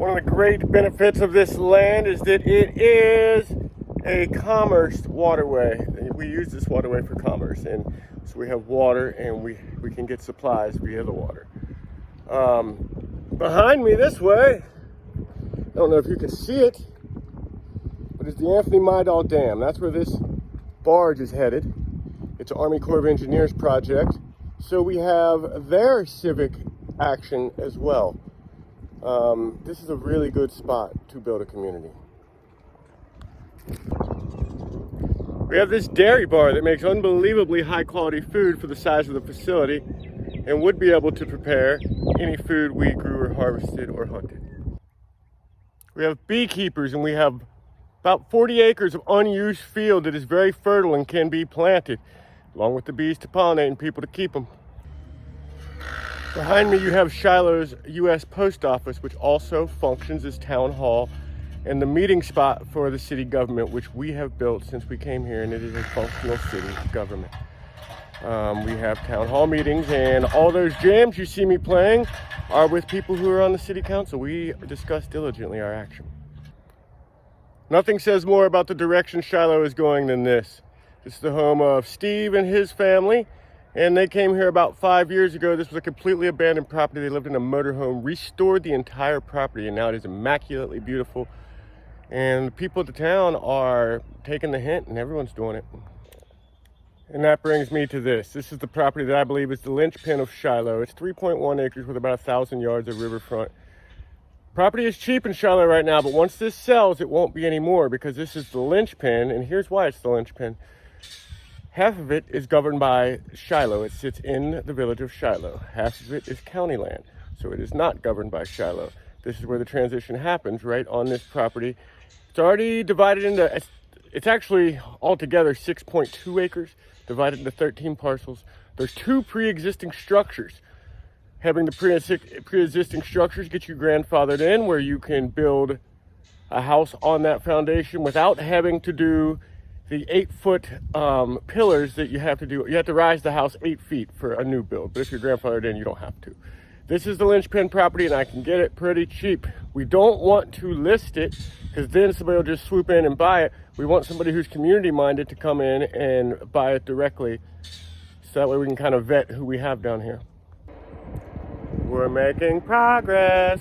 One of the great benefits of this land is that it is a commerce waterway. We use this waterway for commerce, and so we have water and we can get supplies via the water. Behind me this way, I don't know if you can see it, but it's the Anthony Midal Dam. That's where this barge is headed. It's an Army Corps of Engineers project, so we have their civic action as well. This is a really good spot to build a community. We have this dairy bar that makes unbelievably high quality food for the size of the facility and would be able to prepare any food we grew or harvested or hunted. We have beekeepers, and we have about 40 acres of unused field that is very fertile and can be planted, along with the bees to pollinate and people to keep them. Behind me you have Shiloh's U.S. Post Office, which also functions as town hall and the meeting spot for the city government, which we have built since we came here, and it is a functional city government. We have town hall meetings, and all those jams you see me playing are with people who are on the city council. We discuss diligently our action. Nothing says more about the direction Chilo is going than this. This is the home of Steve and his family, and they came here about 5 years ago. This was a completely abandoned property. They lived in a motorhome, restored the entire property, and now it is immaculately beautiful. And the people of the town are taking the hint, and everyone's doing it. And that brings me to this. This is the property that I believe is the linchpin of Chilo. It's 3.1 acres with about 1,000 yards of riverfront. Property is cheap in Chilo right now, but once this sells, it won't be anymore, because this is the linchpin, and here's why it's the linchpin. Half of it is governed by Chilo. It sits in the village of Chilo. Half of it is county land, so it is not governed by Chilo. This is where the transition happens, right on this property. It's already divided into, it's actually altogether 6.2 acres, divided into 13 parcels. There's 2 pre-existing structures. Having the pre-existing structures get you grandfathered in, where you can build a house on that foundation without having to do the 8-foot pillars that you have to do. You have to rise the house 8 feet for a new build, but if you're grandfathered in, you don't have to. This is the linchpin property, and I can get it pretty cheap. We don't want to list it, because then somebody will just swoop in and buy it. We want somebody who's community-minded to come in and buy it directly, so that way we can kind of vet who we have down here. We're making progress.